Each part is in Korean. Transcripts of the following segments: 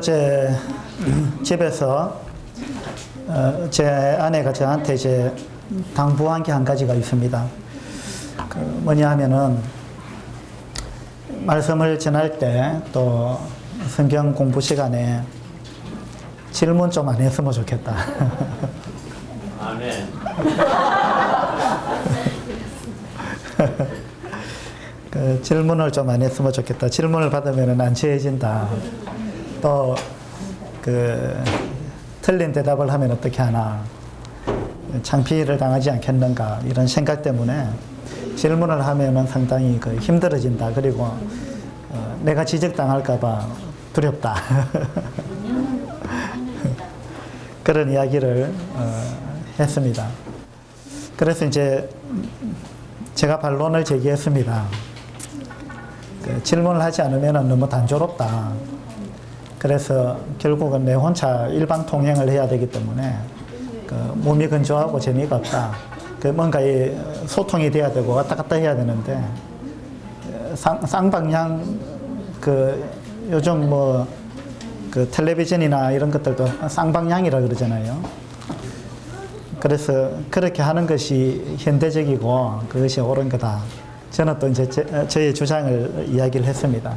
어제 집에서 제 아내가 저한테 이제 당부한 게 한 가지가 있습니다. 뭐냐 하면은 말씀을 전할 때 또 성경 공부 시간에 질문 좀 안 했으면 좋겠다. 아멘. 질문을 좀 안 했으면 좋겠다. 질문을 받으면 안 취해진다. 또 틀린 대답을 하면 어떻게 하나, 창피를 당하지 않겠는가, 이런 생각 때문에 질문을 하면은 상당히 힘들어진다. 그리고 내가 지적당할까봐 두렵다. 그런 이야기를 했습니다. 그래서 이제 제가 반론을 제기했습니다. 질문을 하지 않으면 너무 단조롭다. 그래서 결국은 내 혼자 일방통행을 해야 되기 때문에 몸이 건조하고 재미가 없다. 뭔가 소통이 돼야 되고 왔다 갔다 해야 되는데 쌍방향 요즘 텔레비전이나 이런 것들도 쌍방향이라 그러잖아요. 그래서 그렇게 하는 것이 현대적이고 그것이 옳은 거다. 저는 또 이제 저의 주장을 이야기를 했습니다.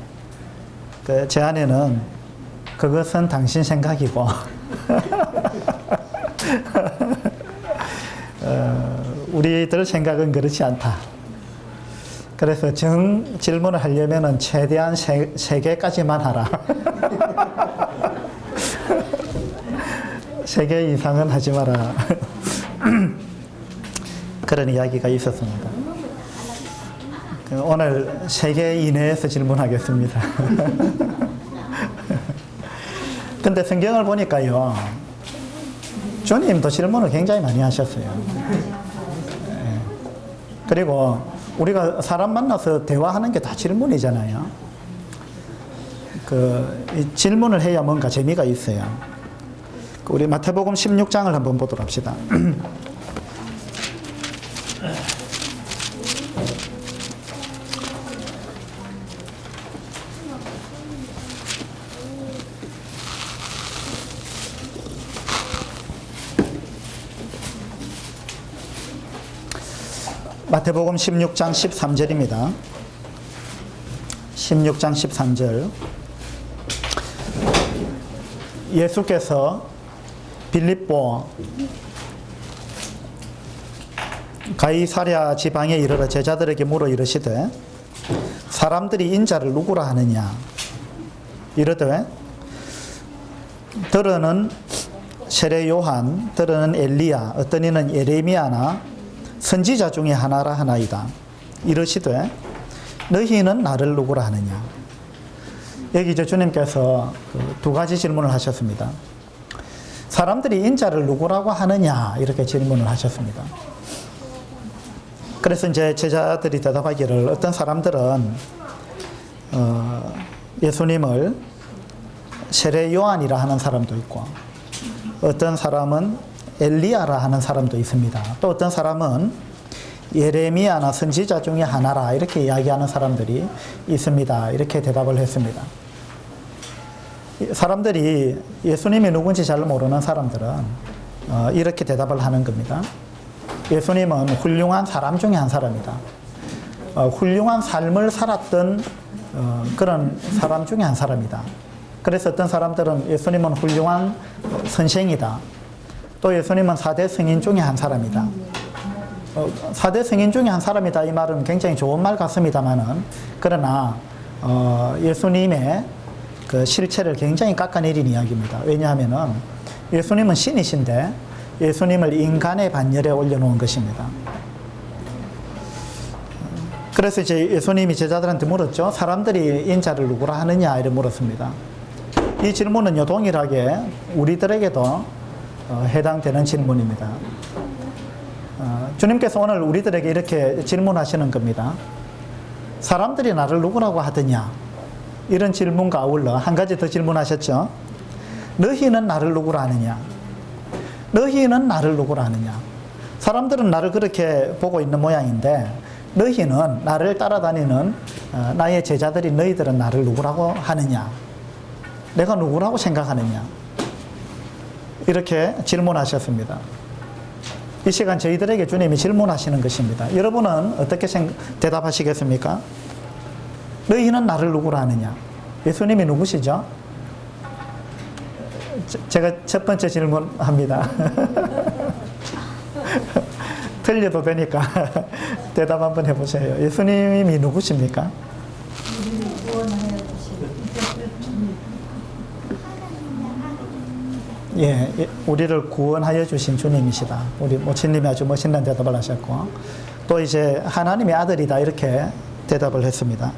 제 아내는 그것은 당신 생각이고 우리들 생각은 그렇지 않다. 그래서 질문을 하려면은 최대한 3개까지만 하라. 3개 이상은 하지 마라. 그런 이야기가 있었습니다. 오늘 3개 이내에서 질문하겠습니다. 근데 성경을 보니까요, 주님도 질문을 굉장히 많이 하셨어요. 그리고 우리가 사람 만나서 대화하는 게 다 질문이잖아요. 질문을 해야 뭔가 재미가 있어요. 우리 마태복음 16장을 한번 보도록 합시다. 마태복음 16장 13절입니다. 16장 13절. 예수께서 빌립보 가이사랴 지방에 이르러 제자들에게 물어 이르시되 사람들이 인자를 누구라 하느냐 이르되 들으는 세례 요한, 들으는 엘리야, 어떤 이는 예레미야나 선지자 중에 하나라 하나이다. 이르시되 너희는 나를 누구라 하느냐. 여기 이제 주님께서 2가지 질문을 하셨습니다. 사람들이 인자를 누구라고 하느냐 이렇게 질문을 하셨습니다. 그래서 이제 제자들이 대답하기를, 어떤 사람들은 예수님을 세례 요한이라 하는 사람도 있고, 어떤 사람은 엘리야라 하는 사람도 있습니다. 또 어떤 사람은 예레미야나 선지자 중에 하나라 이렇게 이야기하는 사람들이 있습니다. 이렇게 대답을 했습니다. 사람들이 예수님이 누군지 잘 모르는 사람들은 이렇게 대답을 하는 겁니다. 예수님은 훌륭한 사람 중에 한 사람이다. 훌륭한 삶을 살았던 그런 사람 중에 한 사람이다. 그래서 어떤 사람들은 예수님은 훌륭한 선생이다. 또 예수님은 4대 성인 중에 한 사람이다. 4대 성인 중에 한 사람이다 이 말은 굉장히 좋은 말 같습니다만은, 그러나 예수님의 실체를 굉장히 깎아내린 이야기입니다. 왜냐하면은 예수님은 신이신데 예수님을 인간의 반열에 올려놓은 것입니다. 그래서 이제 예수님이 제자들한테 물었죠. 사람들이 인자를 누구라 하느냐 이렇게 물었습니다. 이 질문은요, 동일하게 우리들에게도 해당되는 질문입니다. 주님께서 오늘 우리들에게 이렇게 질문하시는 겁니다. 사람들이 나를 누구라고 하느냐, 이런 질문과 아울러 한 가지 더 질문하셨죠. 너희는 나를 누구라 하느냐. 너희는 나를 누구라 하느냐. 사람들은 나를 그렇게 보고 있는 모양인데 너희는, 나를 따라다니는 나의 제자들이 너희들은 나를 누구라고 하느냐. 내가 누구라고 생각하느냐? 이렇게 질문하셨습니다. 이 시간 저희들에게 주님이 질문하시는 것입니다. 여러분은 어떻게 대답하시겠습니까? 너희는 나를 누구라 하느냐? 예수님이 누구시죠? 제가 첫 번째 질문합니다. 틀려도 되니까 대답 한번 해보세요. 예수님이 누구십니까? 예, 우리를 구원하여 주신 주님이시다. 우리 모친님이 아주 멋있는 대답을 하셨고, 또 이제 하나님의 아들이다, 이렇게 대답을 했습니다.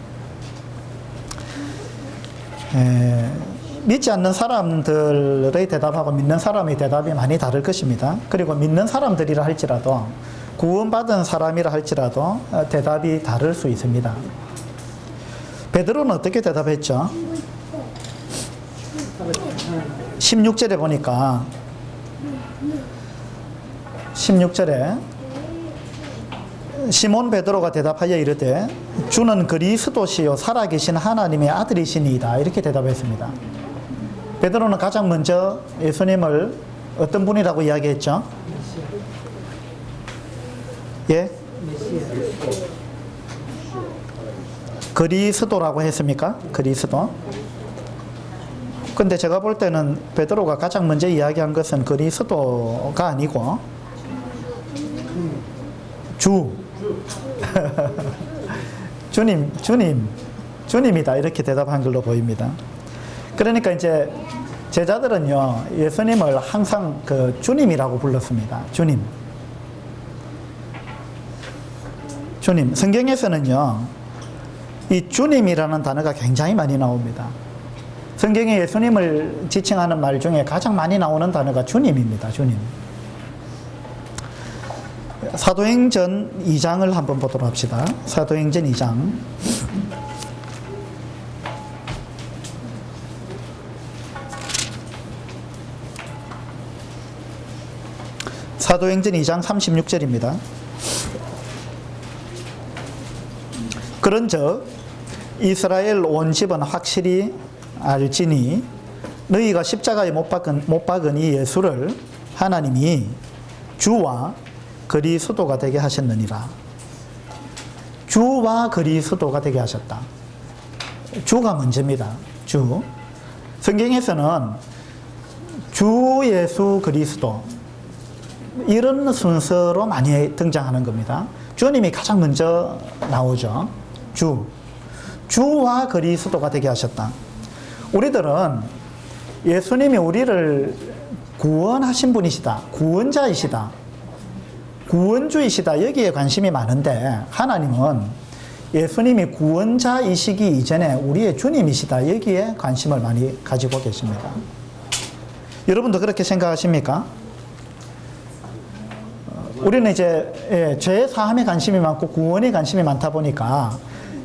믿지 않는 사람들의 대답하고 믿는 사람의 대답이 많이 다를 것입니다. 그리고 믿는 사람들이라 할지라도, 구원받은 사람이라 할지라도 대답이 다를 수 있습니다. 베드로는 어떻게 대답했죠? 16절에 보니까 16절에 시몬 베드로가 대답하여 이르되 주는 그리스도시요 살아계신 하나님의 아들이시니이다, 이렇게 대답했습니다. 베드로는 가장 먼저 예수님을 어떤 분이라고 이야기했죠? 예? 그리스도라고 했습니까? 그리스도. 근데 제가 볼 때는 베드로가 가장 먼저 이야기한 것은 그리스도가 아니고 주 주님이다, 이렇게 대답한 걸로 보입니다. 그러니까 이제 제자들은요, 예수님을 항상 그 주님이라고 불렀습니다. 주님. 성경에서는요, 이 주님이라는 단어가 굉장히 많이 나옵니다. 성경에 예수님을 지칭하는 말 중에 가장 많이 나오는 단어가 주님입니다. 주님. 사도행전 2장을 한번 보도록 합시다. 사도행전 2장. 사도행전 2장 36절입니다. 그런즉 이스라엘 온 집은 확실히 알지니 너희가 십자가에 못 박은 이 예수를 하나님이 주와 그리스도가 되게 하셨느니라. 주와 그리스도가 되게 하셨다. 주가 먼저입니다. 주. 성경에서는 주 예수 그리스도, 이런 순서로 많이 등장하는 겁니다. 주님이 가장 먼저 나오죠. 주와 그리스도가 되게 하셨다. 우리들은 예수님이 우리를 구원하신 분이시다, 구원자이시다, 구원주이시다, 여기에 관심이 많은데, 하나님은 예수님이 구원자이시기 이전에 우리의 주님이시다, 여기에 관심을 많이 가지고 계십니다. 여러분도 그렇게 생각하십니까? 우리는 이제 죄 사함에 관심이 많고 구원에 관심이 많다 보니까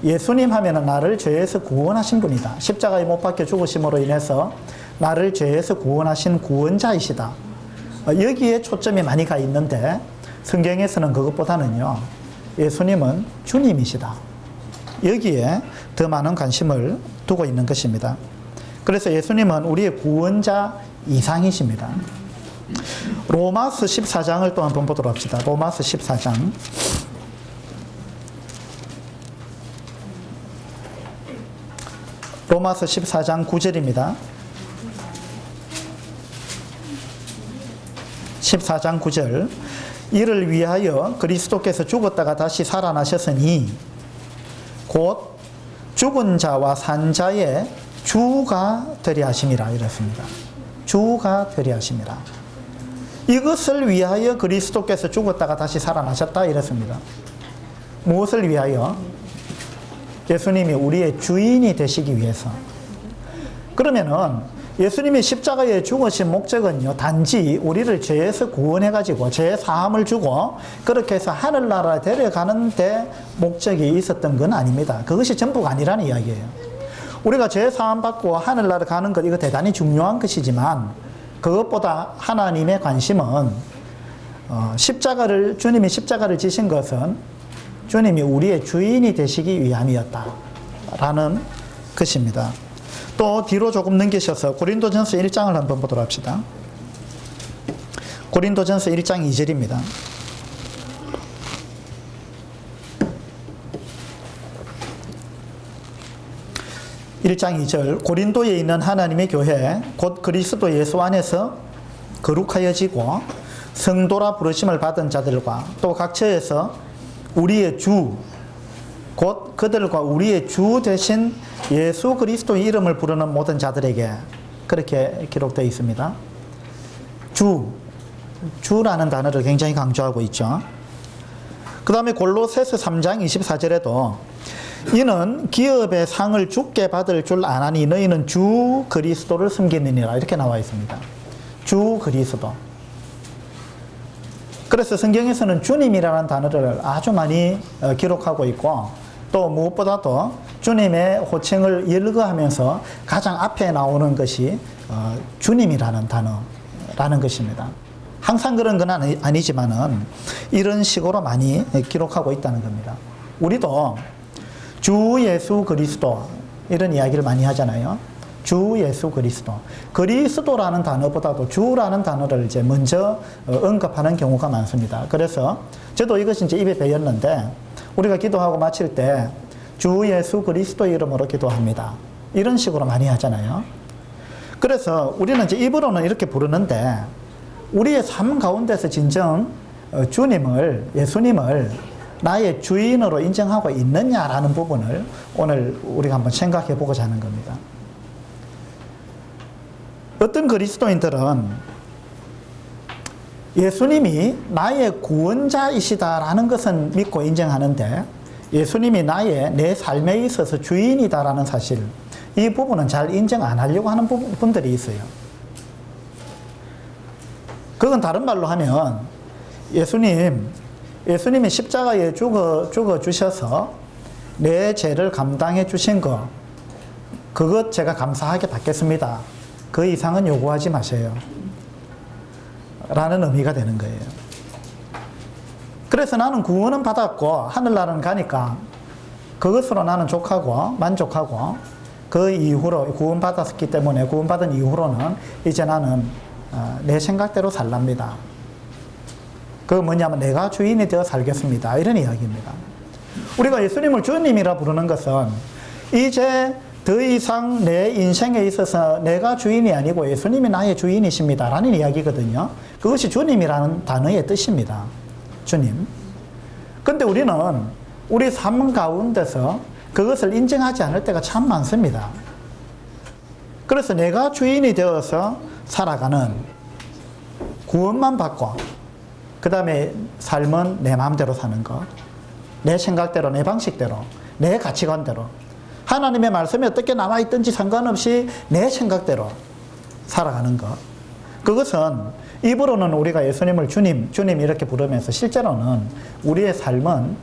예수님 하면은 나를 죄에서 구원하신 분이다, 십자가에 못 박혀 죽으심으로 인해서 나를 죄에서 구원하신 구원자이시다, 여기에 초점이 많이 가 있는데, 성경에서는 그것보다는요, 예수님은 주님이시다, 여기에 더 많은 관심을 두고 있는 것입니다. 그래서 예수님은 우리의 구원자 이상이십니다. 로마서 14장을 또 한번 보도록 합시다. 로마서 14장. 로마서 14장 9절입니다. 14장 9절. 이를 위하여 그리스도께서 죽었다가 다시 살아나셨으니 곧 죽은 자와 산 자의 주가 되려 하심이라, 이랬습니다. 주가 되려 하심이라. 이것을 위하여 그리스도께서 죽었다가 다시 살아나셨다, 이랬습니다. 무엇을 위하여? 예수님이 우리의 주인이 되시기 위해서. 그러면은 예수님이 십자가에 죽으신 목적은요, 단지 우리를 죄에서 구원해가지고 죄 사함을 주고 그렇게 해서 하늘나라에 데려가는 데 목적이 있었던 건 아닙니다. 그것이 전부가 아니라는 이야기예요. 우리가 죄 사함 받고 하늘나라 가는 것, 이거 대단히 중요한 것이지만, 그것보다 하나님의 관심은 주님이 십자가를 지신 것은 주님이 우리의 주인이 되시기 위함이었다 라는 것입니다. 또 뒤로 조금 넘기셔서 고린도전서 1장을 한번 보도록 합시다. 고린도전서 1장 2절입니다. 1장 2절 고린도에 있는 하나님의 교회 곧 그리스도 예수 안에서 거룩하여지고 성도라 부르심을 받은 자들과 또 각처에서 우리의 주 곧 그들과 우리의 주 되신 예수 그리스도의 이름을 부르는 모든 자들에게 그렇게 기록되어 있습니다. 주라는 단어를 굉장히 강조하고 있죠. 그 다음에 골로새서 3장 24절에도 이는 기업의 상을 주께 받을 줄 아나니 너희는 주 그리스도를 섬기느니라 이렇게 나와 있습니다. 주 그리스도. 그래서 성경에서는 주님이라는 단어를 아주 많이 기록하고 있고 또 무엇보다도 주님의 호칭을 열거하면서 가장 앞에 나오는 것이 주님이라는 단어라는 것입니다. 항상 그런 건 아니지만은 이런 식으로 많이 기록하고 있다는 겁니다. 우리도 주 예수 그리스도 이런 이야기를 많이 하잖아요. 주 예수 그리스도. 그리스도라는 단어보다도 주라는 단어를 이제 먼저 언급하는 경우가 많습니다. 그래서 저도 이것이 이제 입에 배였는데 우리가 기도하고 마칠 때 주 예수 그리스도 이름으로 기도합니다. 이런 식으로 많이 하잖아요. 그래서 우리는 이제 입으로는 이렇게 부르는데 우리의 삶 가운데서 진정 주님을, 예수님을 나의 주인으로 인정하고 있느냐라는 부분을 오늘 우리가 한번 생각해 보고자 하는 겁니다. 어떤 그리스도인들은 예수님이 나의 구원자이시다라는 것은 믿고 인정하는데 예수님이 내 삶에 있어서 주인이다라는 사실, 이 부분은 잘 인정 안 하려고 하는 분들이 있어요. 그건 다른 말로 하면 예수님이 십자가에 죽어 주셔서 내 죄를 감당해 주신 거, 그것 제가 감사하게 받겠습니다. 그 이상은 요구하지 마세요. 라는 의미가 되는 거예요. 그래서 나는 구원은 받았고 하늘나라는 가니까 그것으로 나는 족하고 만족하고 그 이후로 구원받았기 때문에 구원받은 이후로는 이제 나는 내 생각대로 살랍니다. 그거 뭐냐면 내가 주인이 되어 살겠습니다. 이런 이야기입니다. 우리가 예수님을 주님이라 부르는 것은 이제 더 이상 내 인생에 있어서 내가 주인이 아니고 예수님이 나의 주인이십니다 라는 이야기거든요. 그것이 주님이라는 단어의 뜻입니다. 주님. 근데 우리는 우리 삶 가운데서 그것을 인정하지 않을 때가 참 많습니다. 그래서 내가 주인이 되어서 살아가는, 구원만 받고 그 다음에 삶은 내 마음대로 사는 것, 내 생각대로, 내 방식대로, 내 가치관대로, 하나님의 말씀이 어떻게 남아있든지 상관없이 내 생각대로 살아가는 것, 그것은 입으로는 우리가 예수님을 주님 이렇게 부르면서 실제로는 우리의 삶은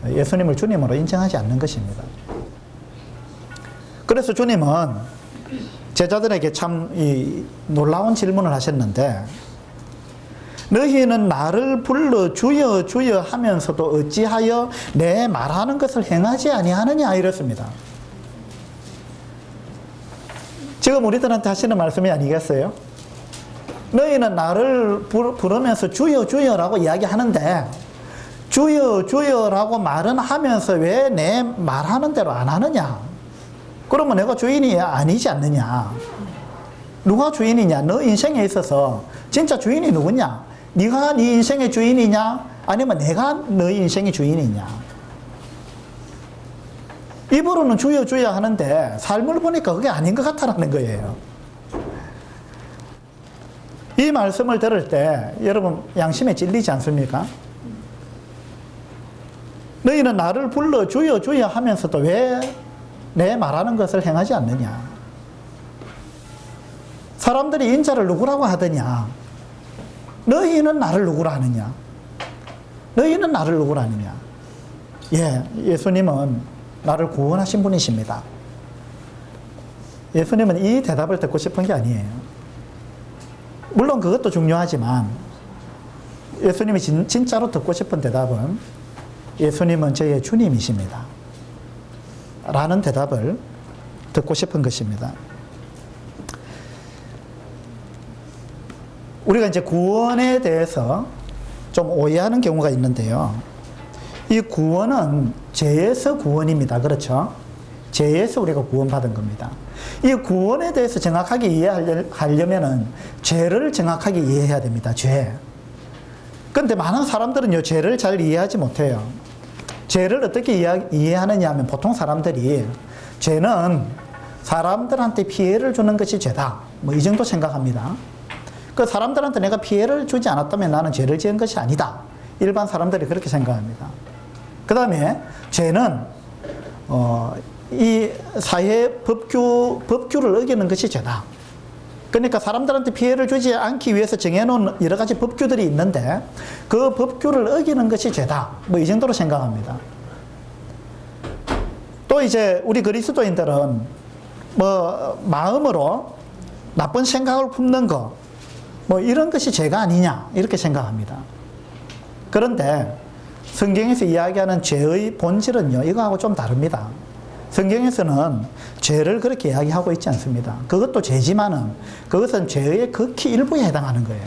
예수님을 주님으로 인정하지 않는 것입니다. 그래서 주님은 제자들에게 참 놀라운 질문을 하셨는데, 너희는 나를 불러 주여 주여 하면서도 어찌하여 내 말하는 것을 행하지 아니하느냐 이랬습니다. 지금 우리들한테 하시는 말씀이 아니겠어요? 너희는 나를 부르면서 주여 주여라고 이야기하는데 주여 주여라고 말은 하면서 왜 내 말하는 대로 안 하느냐? 그러면 내가 주인이 아니지 않느냐? 누가 주인이냐? 너 인생에 있어서 진짜 주인이 누구냐? 네가 네 인생의 주인이냐? 아니면 내가 너의 인생의 주인이냐? 입으로는 주여 주여 하는데 삶을 보니까 그게 아닌 것 같다라는 거예요. 이 말씀을 들을 때 여러분 양심에 찔리지 않습니까? 너희는 나를 불러 주여 주여 하면서도 왜 내 말하는 것을 행하지 않느냐? 사람들이 인자를 누구라고 하더냐? 너희는 나를 누구라 하느냐? 너희는 나를 누구라 하느냐? 예, 예수님은 나를 구원하신 분이십니다. 예수님은 이 대답을 듣고 싶은 게 아니에요. 물론 그것도 중요하지만 예수님이 진짜로 듣고 싶은 대답은 예수님은 저의 주님이십니다 라는 대답을 듣고 싶은 것입니다. 우리가 이제 구원에 대해서 좀 오해하는 경우가 있는데요. 이 구원은 죄에서 구원입니다. 그렇죠? 죄에서 우리가 구원받은 겁니다. 이 구원에 대해서 정확하게 이해하려면은 죄를 정확하게 이해해야 됩니다. 죄. 근데 많은 사람들은요, 죄를 잘 이해하지 못해요. 죄를 어떻게 이해하느냐 하면 보통 사람들이 죄는 사람들한테 피해를 주는 것이 죄다. 뭐 이 정도 생각합니다. 그 사람들한테 내가 피해를 주지 않았다면 나는 죄를 지은 것이 아니다. 일반 사람들이 그렇게 생각합니다. 그 다음에 죄는 이 사회 법규를 어기는 것이 죄다. 그러니까 사람들한테 피해를 주지 않기 위해서 정해놓은 여러 가지 법규들이 있는데 그 법규를 어기는 것이 죄다. 뭐 이 정도로 생각합니다. 또 이제 우리 그리스도인들은 뭐 마음으로 나쁜 생각을 품는 거, 뭐 이런 것이 죄가 아니냐 이렇게 생각합니다. 그런데 성경에서 이야기하는 죄의 본질은요, 이거하고 좀 다릅니다. 성경에서는 죄를 그렇게 이야기하고 있지 않습니다. 그것도 죄지만은 그것은 죄의 극히 일부에 해당하는 거예요.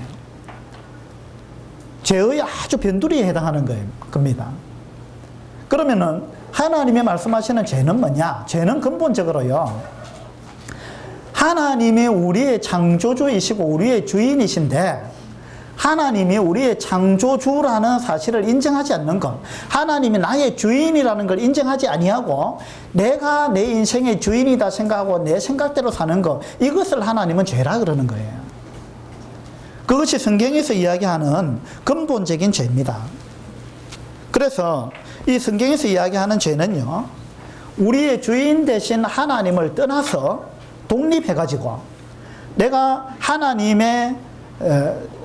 죄의 아주 변두리에 해당하는 겁니다. 그러면은 하나님이 말씀하시는 죄는 뭐냐? 죄는 근본적으로요, 하나님이 우리의 창조주이시고 우리의 주인이신데 하나님이 우리의 창조주라는 사실을 인정하지 않는 것, 하나님이 나의 주인이라는 걸 인정하지 아니하고 내가 내 인생의 주인이다 생각하고 내 생각대로 사는 것, 이것을 하나님은 죄라 그러는 거예요. 그것이 성경에서 이야기하는 근본적인 죄입니다. 그래서 이 성경에서 이야기하는 죄는요, 우리의 주인 대신 하나님을 떠나서 독립해가지고 내가 하나님의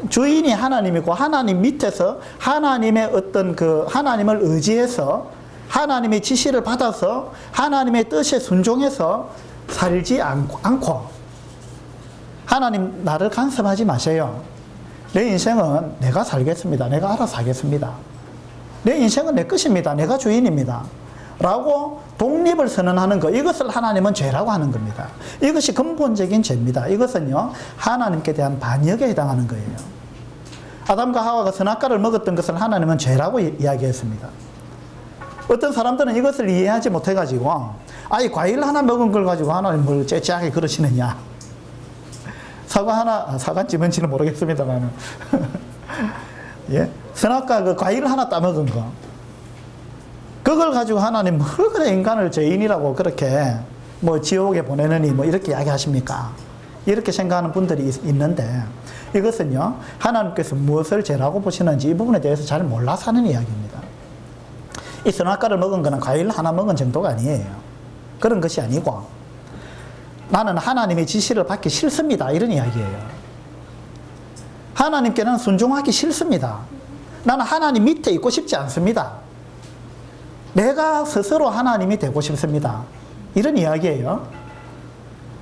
주인이 하나님이고 하나님 밑에서 하나님의 어떤 그 하나님을 의지해서 하나님의 지시를 받아서 하나님의 뜻에 순종해서 살지 않고, 하나님 나를 간섭하지 마세요. 내 인생은 내가 살겠습니다. 내가 알아서 하겠습니다. 내 인생은 내 것입니다. 내가 주인입니다. 라고 독립을 선언하는 것, 이것을 하나님은 죄라고 하는 겁니다. 이것이 근본적인 죄입니다. 이것은요, 하나님께 대한 반역에 해당하는 거예요. 아담과 하와가 선악과를 먹었던 것을 하나님은 죄라고 이야기했습니다. 어떤 사람들은 이것을 이해하지 못해가지고 아이 과일 하나 먹은 걸 가지고 하나님 뭘 째째하게 그러시느냐, 사과인지 뭔지는 모르겠습니다만 예? 선악과 그 과일 하나 따먹은 거, 그걸 가지고 하나님 뭘 그래 인간을 죄인이라고 그렇게 뭐 지옥에 보내느니 뭐 이렇게 이야기하십니까? 이렇게 생각하는 분들이 있는데, 이것은요, 하나님께서 무엇을 죄라고 보시는지 이 부분에 대해서 잘 몰라서 하는 이야기입니다. 이 선악과를 먹은 거는 과일 하나 먹은 정도가 아니에요. 그런 것이 아니고 나는 하나님의 지시를 받기 싫습니다, 이런 이야기예요. 하나님께는 순종하기 싫습니다. 나는 하나님 밑에 있고 싶지 않습니다. 내가 스스로 하나님이 되고 싶습니다, 이런 이야기예요.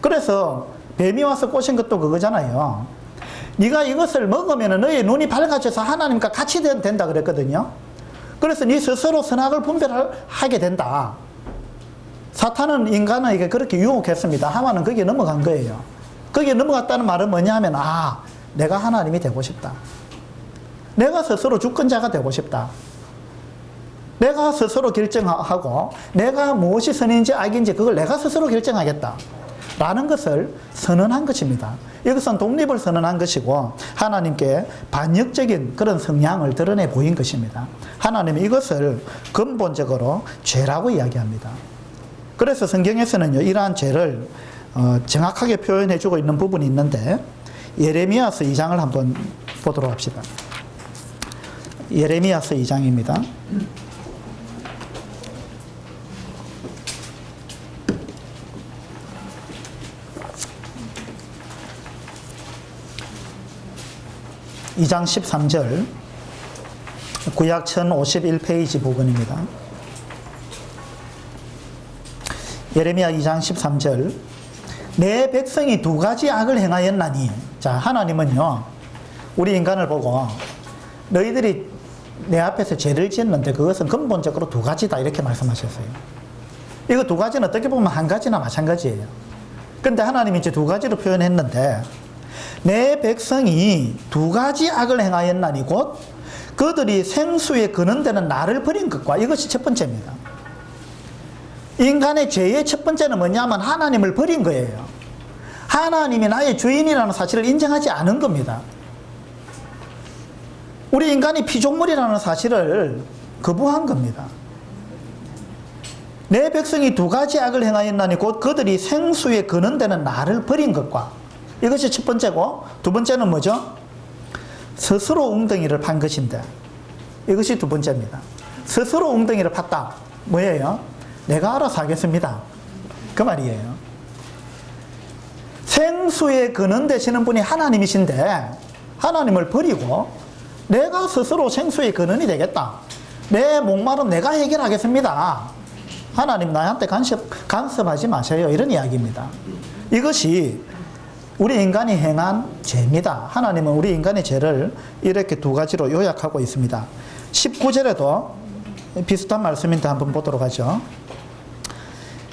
그래서 뱀이 와서 꼬신 것도 그거잖아요. 네가 이것을 먹으면 너의 눈이 밝아져서 하나님과 같이 된다 그랬거든요. 그래서 네 스스로 선악을 분별하게 된다. 사탄은 인간에게 그렇게 유혹했습니다. 하와는 거기에 넘어간 거예요. 거기에 넘어갔다는 말은 뭐냐 하면, 아, 내가 하나님이 되고 싶다. 내가 스스로 주권자가 되고 싶다. 내가 스스로 결정하고 내가 무엇이 선인지 악인지 그걸 내가 스스로 결정하겠다 라는 것을 선언한 것입니다. 이것은 독립을 선언한 것이고 하나님께 반역적인 그런 성향을 드러내 보인 것입니다. 하나님은 이것을 근본적으로 죄라고 이야기합니다. 그래서 성경에서는요, 이러한 죄를 정확하게 표현해 주고 있는 부분이 있는데, 예레미야서 2장을 한번 보도록 합시다. 예레미야서 2장입니다. (2장 13절) 구약 1051페이지 부분입니다. 예레미야 2장 13절, 내 백성이 두 가지 악을 행하였나니. 자, 하나님은요, 우리 인간을 보고 너희들이 내 앞에서 죄를 지었는데 그것은 근본적으로 두 가지다, 이렇게 말씀하셨어요. 이거 두 가지는 어떻게 보면 한 가지나 마찬가지예요. 근데 하나님이 이제 두 가지로 표현했는데, 내 백성이 두 가지 악을 행하였나니 곧 그들이 생수에 거는 데는 나를 버린 것과, 이것이 첫 번째입니다. 인간의 죄의 첫 번째는 뭐냐면 하나님을 버린 거예요. 하나님이 나의 주인이라는 사실을 인정하지 않은 겁니다. 우리 인간이 피조물이라는 사실을 거부한 겁니다. 내 백성이 두 가지 악을 행하였나니 곧 그들이 생수에 거는 데는 나를 버린 것과, 이것이 첫 번째고, 두 번째는 뭐죠? 스스로 웅덩이를 판 것인데, 이것이 두 번째입니다. 스스로 웅덩이를 팠다. 뭐예요? 내가 알아서 하겠습니다. 그 말이에요. 생수에 거는 되시는 분이 하나님이신데 하나님을 버리고 내가 스스로 생수에 거는이 되겠다. 내 목마름 내가 해결하겠습니다. 하나님 나한테 간섭하지 마세요. 이런 이야기입니다. 이것이 우리 인간이 행한 죄입니다. 하나님은 우리 인간의 죄를 이렇게 두 가지로 요약하고 있습니다. 19절에도 비슷한 말씀인데 한번 보도록 하죠.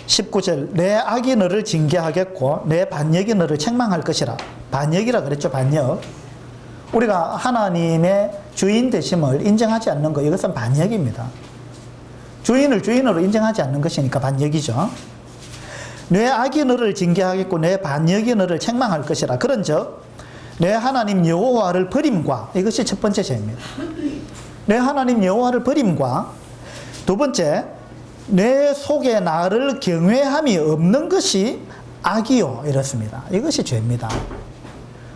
19절, 내 악이 너를 징계하겠고 내 반역이 너를 책망할 것이라. 반역이라 그랬죠. 반역. 우리가 하나님의 주인 되심을 인정하지 않는 것, 이것은 반역입니다. 주인을 주인으로 인정하지 않는 것이니까 반역이죠. 내 악이 너를 징계하겠고 내 반역이 너를 책망할 것이라. 그런즉 내 하나님 여호와를 버림과, 이것이 첫 번째 죄입니다. 내 하나님 여호와를 버림과, 두 번째, 내 속에 나를 경외함이 없는 것이 악이요, 이렇습니다. 이것이 죄입니다.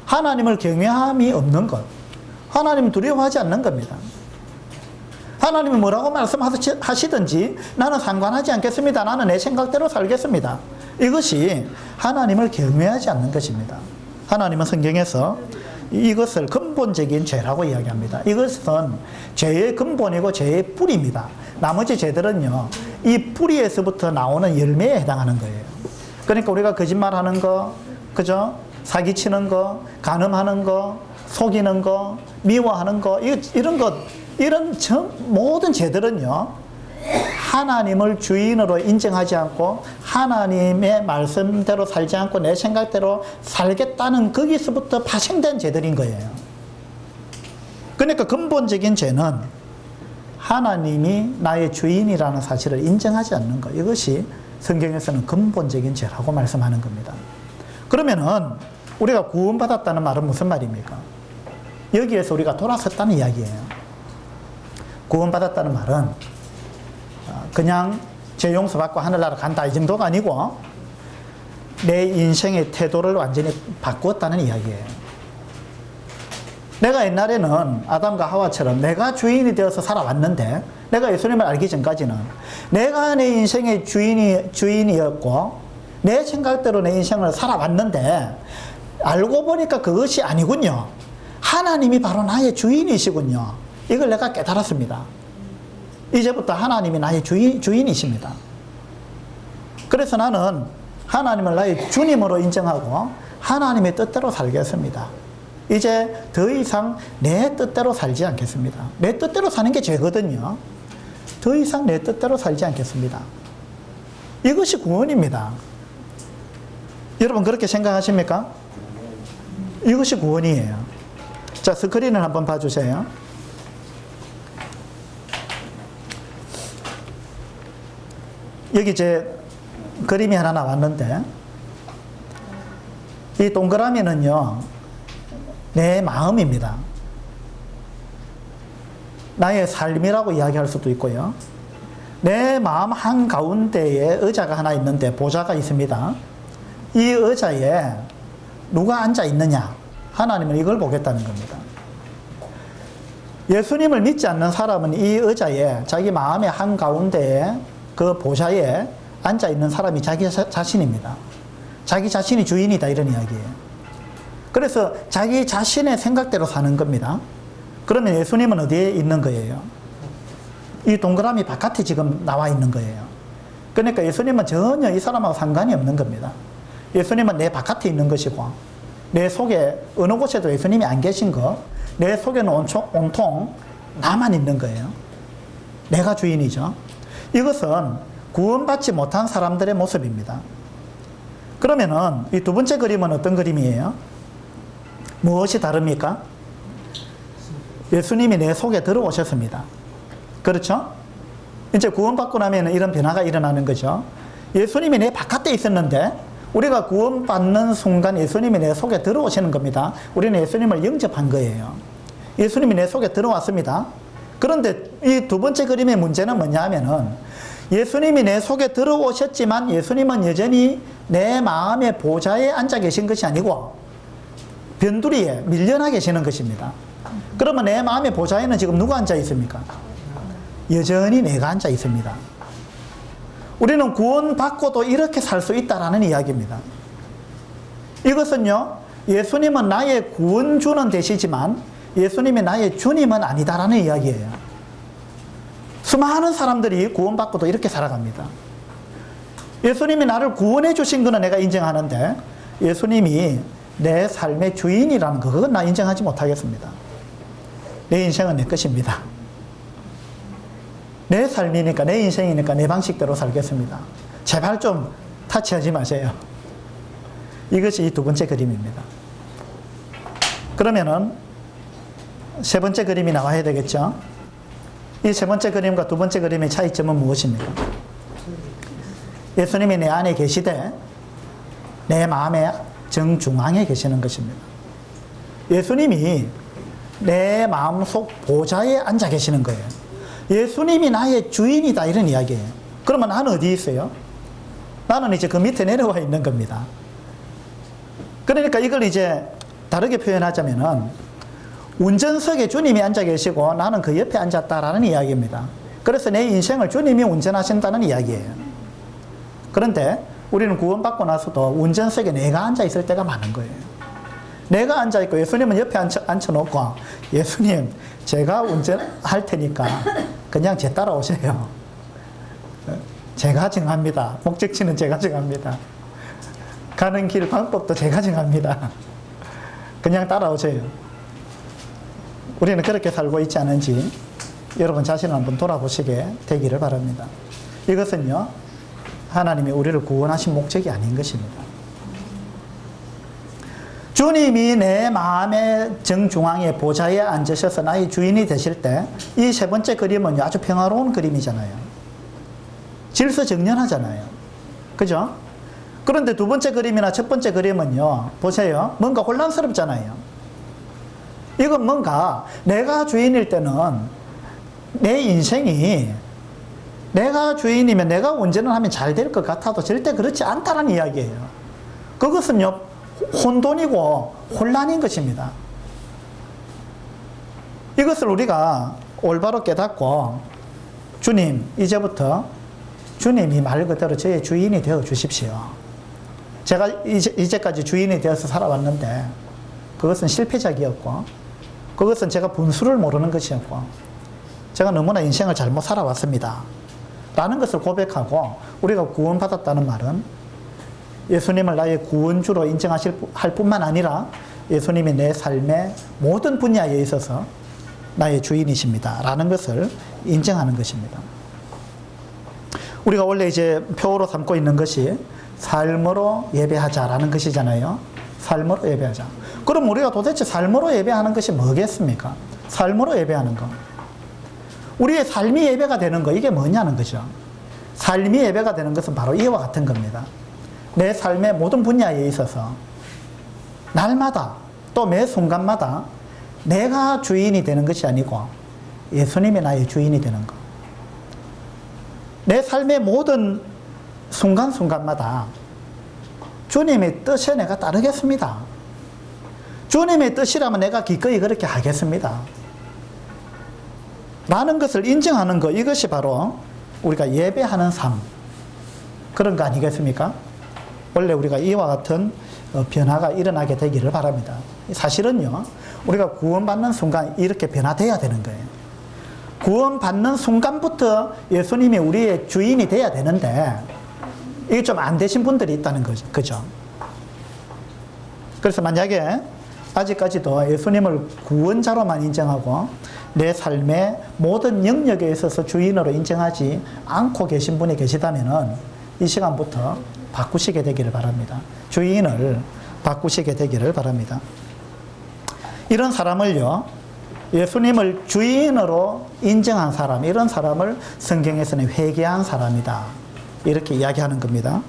하나님을 경외함이 없는 것, 하나님 두려워하지 않는 겁니다. 하나님이 뭐라고 말씀하시든지 나는 상관하지 않겠습니다. 나는 내 생각대로 살겠습니다. 이것이 하나님을 경외하지 않는 것입니다. 하나님은 성경에서 이것을 근본적인 죄라고 이야기합니다. 이것은 죄의 근본이고 죄의 뿌리입니다. 나머지 죄들은요, 이 뿌리에서부터 나오는 열매에 해당하는 거예요. 그러니까 우리가 거짓말하는 거, 그죠? 사기치는 거, 간음하는 거, 속이는 거, 미워하는 거, 이런 것, 이런 모든 죄들은요, 하나님을 주인으로 인정하지 않고 하나님의 말씀대로 살지 않고 내 생각대로 살겠다는 거기서부터 파생된 죄들인 거예요. 그러니까 근본적인 죄는 하나님이 나의 주인이라는 사실을 인정하지 않는 것, 이것이 성경에서는 근본적인 죄라고 말씀하는 겁니다. 그러면은 우리가 구원받았다는 말은 무슨 말입니까? 여기에서 우리가 돌아섰다는 이야기예요. 구원받았다는 말은 그냥 죄 용서받고 하늘나라 간다, 이 정도가 아니고 내 인생의 태도를 완전히 바꾸었다는 이야기예요. 내가 옛날에는 아담과 하와처럼 내가 주인이 되어서 살아왔는데, 내가 예수님을 알기 전까지는 내가 내 인생의 주인이었고 내 생각대로 내 인생을 살아왔는데, 알고 보니까 그것이 아니군요. 하나님이 바로 나의 주인이시군요. 이걸 내가 깨달았습니다. 이제부터 하나님이 나의 주인이십니다. 그래서 나는 하나님을 나의 주님으로 인정하고 하나님의 뜻대로 살겠습니다. 이제 더 이상 내 뜻대로 살지 않겠습니다. 내 뜻대로 사는 게 죄거든요. 더 이상 내 뜻대로 살지 않겠습니다. 이것이 구원입니다. 여러분 그렇게 생각하십니까? 이것이 구원이에요. 자, 스크린을 한번 봐주세요. 여기 제 그림이 하나 나왔는데, 이 동그라미는요, 내 마음입니다. 나의 삶이라고 이야기할 수도 있고요. 내 마음 한가운데에 의자가 하나 있는데, 보좌가 있습니다. 이 의자에 누가 앉아 있느냐? 하나님은 이걸 보겠다는 겁니다. 예수님을 믿지 않는 사람은 이 의자에, 자기 마음의 한가운데에 그 보좌에 앉아있는 사람이 자기 자신입니다. 자기 자신이 주인이다, 이런 이야기예요. 그래서 자기 자신의 생각대로 사는 겁니다. 그러면 예수님은 어디에 있는 거예요? 이 동그라미 바깥에 지금 나와 있는 거예요. 그러니까 예수님은 전혀 이 사람하고 상관이 없는 겁니다. 예수님은 내 바깥에 있는 것이고, 내 속에 어느 곳에도 예수님이 안 계신 거, 내 속에는 온통 나만 있는 거예요. 내가 주인이죠. 이것은 구원받지 못한 사람들의 모습입니다. 그러면은 이 두 번째 그림은 어떤 그림이에요? 무엇이 다릅니까? 예수님이 내 속에 들어오셨습니다. 그렇죠? 이제 구원받고 나면 이런 변화가 일어나는 거죠. 예수님이 내 바깥에 있었는데 우리가 구원받는 순간 예수님이 내 속에 들어오시는 겁니다. 우리는 예수님을 영접한 거예요. 예수님이 내 속에 들어왔습니다. 그런데 이 두 번째 그림의 문제는 뭐냐 하면은 예수님이 내 속에 들어오셨지만 예수님은 여전히 내 마음의 보좌에 앉아 계신 것이 아니고 변두리에 밀려나 계시는 것입니다. 그러면 내 마음의 보좌에는 지금 누가 앉아 있습니까? 여전히 내가 앉아 있습니다. 우리는 구원받고도 이렇게 살 수 있다라는 이야기입니다. 이것은요, 예수님은 나의 구원주는 되시지만 예수님이 나의 주님은 아니다라는 이야기예요. 수많은 사람들이 구원받고도 이렇게 살아갑니다. 예수님이 나를 구원해 주신 것은 내가 인정하는데 예수님이 내 삶의 주인이라는 거, 그건 나 인정하지 못하겠습니다. 내 인생은 내 것입니다. 내 삶이니까, 내 인생이니까 내 방식대로 살겠습니다. 제발 좀 타치하지 마세요. 이것이 이 두 번째 그림입니다. 그러면은 세 번째 그림이 나와야 되겠죠? 이 세 번째 그림과 두 번째 그림의 차이점은 무엇입니까? 예수님이 내 안에 계시되 내 마음의 정중앙에 계시는 것입니다. 예수님이 내 마음속 보좌에 앉아 계시는 거예요. 예수님이 나의 주인이다 이런 이야기예요. 그러면 나는 어디 있어요? 나는 이제 그 밑에 내려와 있는 겁니다. 그러니까 이걸 이제 다르게 표현하자면은 운전석에 주님이 앉아 계시고 나는 그 옆에 앉았다라는 이야기입니다. 그래서 내 인생을 주님이 운전하신다는 이야기예요. 그런데 우리는 구원받고 나서도 운전석에 내가 앉아 있을 때가 많은 거예요. 내가 앉아 있고 예수님은 옆에 앉혀놓고 예수님 제가 운전할 테니까 그냥 제 따라오세요. 제가 정합니다. 목적지는 제가 정합니다. 가는 길 방법도 제가 정합니다. 그냥 따라오세요. 우리는 그렇게 살고 있지 않은지 여러분 자신을 한번 돌아보시게 되기를 바랍니다. 이것은요, 하나님이 우리를 구원하신 목적이 아닌 것입니다. 주님이 내 마음의 정중앙에 보좌에 앉으셔서 나의 주인이 되실 때 이 세 번째 그림은 아주 평화로운 그림이잖아요. 질서정연하잖아요. 그죠? 그런데 두 번째 그림이나 첫 번째 그림은요, 보세요. 뭔가 혼란스럽잖아요. 이건 뭔가 내가 주인일 때는 내 인생이 내가 주인이면 내가 운전을 하면 잘 될 것 같아도 절대 그렇지 않다는 이야기예요. 그것은요, 혼돈이고 혼란인 것입니다. 이것을 우리가 올바로 깨닫고 주님, 이제부터 주님이 말 그대로 저의 주인이 되어 주십시오. 제가 이제까지 주인이 되어서 살아왔는데 그것은 실패작이었고 그것은 제가 분수를 모르는 것이었고 제가 너무나 인생을 잘못 살아왔습니다 라는 것을 고백하고 우리가 구원받았다는 말은 예수님을 나의 구원주로 할 뿐만 아니라 예수님이 내 삶의 모든 분야에 있어서 나의 주인이십니다 라는 것을 인정하는 것입니다. 우리가 원래 이제 표어로 삼고 있는 것이 삶으로 예배하자라는 것이잖아요. 삶으로 예배하자. 그럼 우리가 도대체 삶으로 예배하는 것이 뭐겠습니까? 삶으로 예배하는 거. 우리의 삶이 예배가 되는 거, 이게 뭐냐는 거죠. 삶이 예배가 되는 것은 바로 이와 같은 겁니다. 내 삶의 모든 분야에 있어서 날마다 또 매 순간마다 내가 주인이 되는 것이 아니고 예수님이 나의 주인이 되는 거. 내 삶의 모든 순간순간마다 주님의 뜻에 내가 따르겠습니다. 주님의 뜻이라면 내가 기꺼이 그렇게 하겠습니다. 라는 것을 인정하는 것, 이것이 바로 우리가 예배하는 삶, 그런 거 아니겠습니까? 원래 우리가 이와 같은 변화가 일어나게 되기를 바랍니다. 사실은요, 우리가 구원받는 순간 이렇게 변화돼야 되는 거예요. 구원받는 순간부터 예수님이 우리의 주인이 돼야 되는데 이게 좀 안 되신 분들이 있다는 거죠. 그죠? 그래서 만약에 아직까지도 예수님을 구원자로만 인정하고 내 삶의 모든 영역에 있어서 주인으로 인정하지 않고 계신 분이 계시다면 이 시간부터 바꾸시게 되기를 바랍니다. 주인을 바꾸시게 되기를 바랍니다. 이런 사람을요, 예수님을 주인으로 인정한 사람, 이런 사람을 성경에서는 회개한 사람이다, 이렇게 이야기하는 겁니다.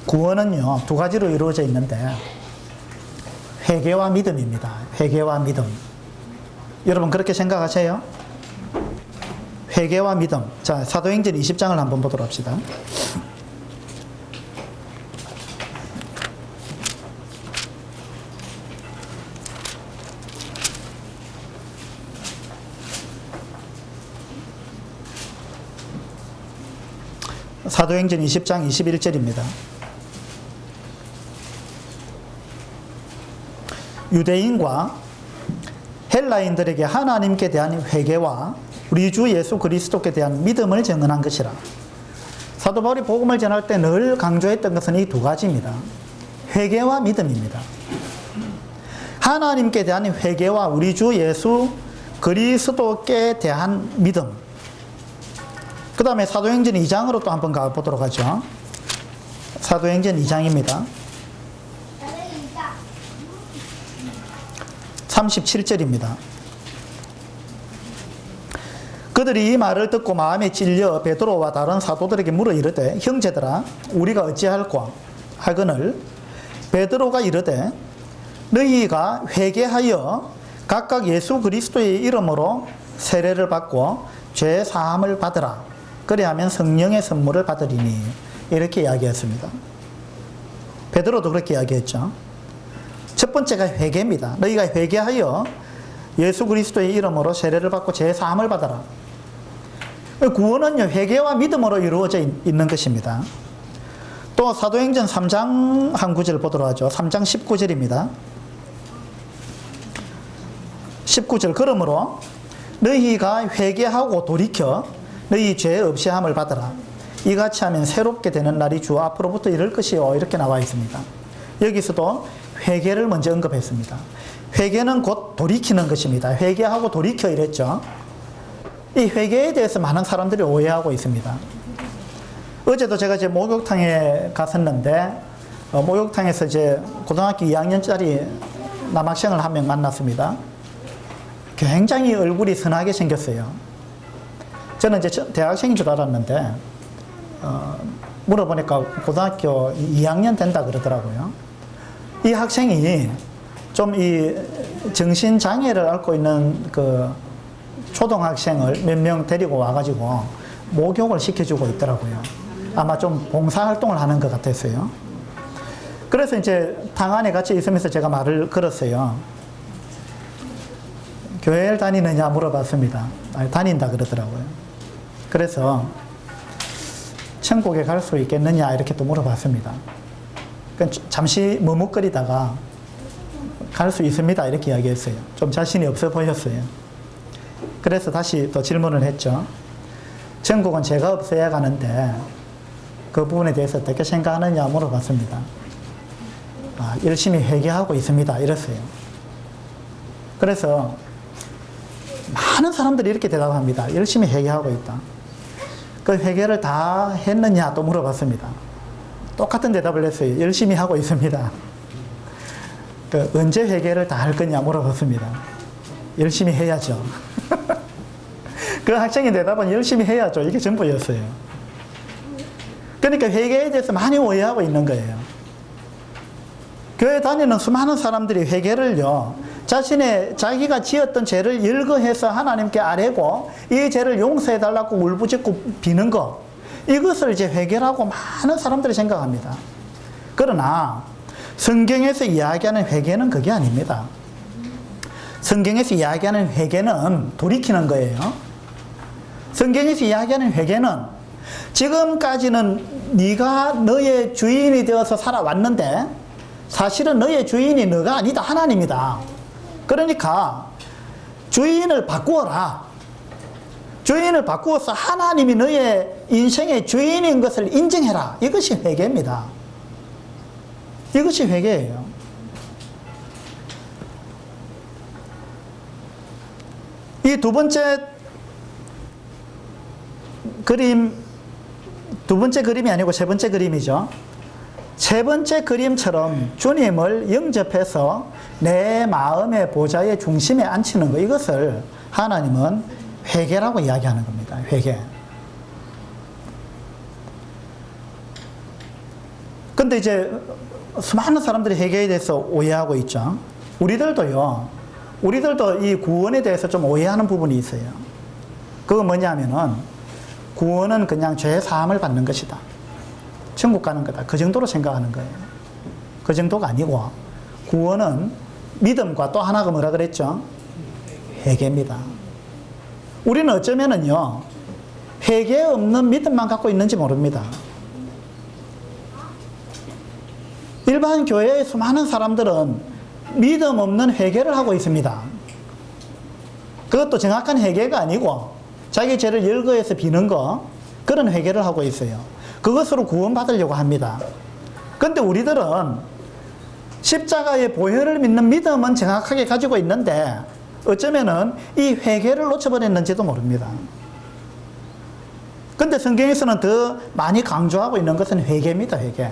구원은요, 두 가지로 이루어져 있는데 회개와 믿음입니다. 회개와 믿음. 여러분 그렇게 생각하세요? 회개와 믿음. 자, 사도행전 20장을 한번 보도록 합시다. 사도행전 20장 21절입니다. 유대인과 헬라인들에게 하나님께 대한 회개와 우리 주 예수 그리스도께 대한 믿음을 증언한 것이라. 사도 바울이 복음을 전할 때 늘 강조했던 것은 이 두 가지입니다. 회개와 믿음입니다. 하나님께 대한 회개와 우리 주 예수 그리스도께 대한 믿음. 그 다음에 사도행전 2장으로 또 한번 가보도록 하죠. 사도행전 2장입니다. 37절입니다. 그들이 이 말을 듣고 마음에 찔려 베드로와 다른 사도들에게 물어 이르되, 형제들아, 우리가 어찌할꼬 하거늘 베드로가 이르되, 너희가 회개하여 각각 예수 그리스도의 이름으로 세례를 받고 죄 사함을 받으라. 그래야면 성령의 선물을 받으리니. 이렇게 이야기했습니다. 베드로도 그렇게 이야기했죠. 첫 번째가 회개입니다. 너희가 회개하여 예수 그리스도의 이름으로 세례를 받고 죄 사함을 받아라. 구원은요, 회개와 믿음으로 이루어져 있는 것입니다. 또 사도행전 3장 한 구절 보도록 하죠. 3장 19절입니다. 19절. 그러므로 너희가 회개하고 돌이켜 너희 죄 없이 함을 받아라. 이같이 하면 새롭게 되는 날이 주 앞으로부터 이를 것이요. 이렇게 나와 있습니다. 여기서도 회개를 먼저 언급했습니다. 회개는 곧 돌이키는 것입니다. 회개하고 돌이켜 이랬죠. 이 회개에 대해서 많은 사람들이 오해하고 있습니다. 어제도 제가 이제 목욕탕에 갔었는데, 목욕탕에서 이제 고등학교 2학년짜리 남학생을 한 명 만났습니다. 굉장히 얼굴이 선하게 생겼어요. 저는 이제 대학생인 줄 알았는데, 물어보니까 고등학교 2학년 된다 그러더라고요. 이 학생이 좀 이 정신장애를 앓고 있는 그 초등학생을 몇 명 데리고 와가지고 목욕을 시켜주고 있더라고요. 아마 좀 봉사활동을 하는 것 같았어요. 그래서 이제 탕 안에 같이 있으면서 제가 말을 걸었어요. 교회를 다니느냐 물어봤습니다. 아니, 다닌다 그러더라고요. 그래서 천국에 갈 수 있겠느냐 이렇게 또 물어봤습니다. 잠시 머뭇거리다가 갈 수 있습니다 이렇게 이야기했어요. 좀 자신이 없어 보였어요. 그래서 다시 또 질문을 했죠. 천국은 죄가 없어야 가는데 그 부분에 대해서 어떻게 생각하느냐 물어봤습니다. 열심히 회개하고 있습니다 이랬어요. 그래서 많은 사람들이 이렇게 대답합니다. 열심히 회개하고 있다. 그 회개를 다 했느냐 또 물어봤습니다. 똑같은 대답을 했어요. 열심히 하고 있습니다. 언제 회개를 다 할 거냐 물어봤습니다. 열심히 해야죠. 그 학생의 대답은 열심히 해야죠. 이게 전부였어요. 그러니까 회개에 대해서 많이 오해하고 있는 거예요. 교회 다니는 수많은 사람들이 회개를요, 자기가 지었던 죄를 열거해서 하나님께 아뢰고 이 죄를 용서해달라고 울부짖고 비는 것, 이것을 이제 회개라고 많은 사람들이 생각합니다. 그러나 성경에서 이야기하는 회개는 그게 아닙니다. 성경에서 이야기하는 회개는 돌이키는 거예요. 성경에서 이야기하는 회개는 지금까지는 네가 너의 주인이 되어서 살아왔는데 사실은 너의 주인이 너가 아니다, 하나님이다. 그러니까 주인을 바꾸어라. 주인을 바꾸어서 하나님이 너의 인생의 주인인 것을 인정해라. 이것이 회개입니다. 이것이 회개예요. 이 두 번째 그림이 아니고 세 번째 그림이죠. 세 번째 그림처럼 주님을 영접해서 내 마음의 보좌의 중심에 앉히는 것, 이것을 하나님은 회개라고 이야기하는 겁니다. 회개. 근데 이제 수많은 사람들이 회개에 대해서 오해하고 있죠. 우리들도 이 구원에 대해서 좀 오해하는 부분이 있어요. 그건 뭐냐면은 구원은 그냥 죄 사함을 받는 것이다. 천국 가는 거다. 그 정도로 생각하는 거예요. 그 정도가 아니고 구원은 믿음과 또 하나가 뭐라 그랬죠? 회개입니다. 우리는 어쩌면은요, 회개 없는 믿음만 갖고 있는지 모릅니다. 일반 교회의 수많은 사람들은 믿음 없는 회개를 하고 있습니다. 그것도 정확한 회개가 아니고 자기 죄를 열거해서 비는 거, 그런 회개를 하고 있어요. 그것으로 구원받으려고 합니다. 그런데 우리들은 십자가의 보혈을 믿는 믿음은 정확하게 가지고 있는데 어쩌면은 이 회개를 놓쳐버렸는지도 모릅니다. 그런데 성경에서는 더 많이 강조하고 있는 것은 회개입니다. 회개.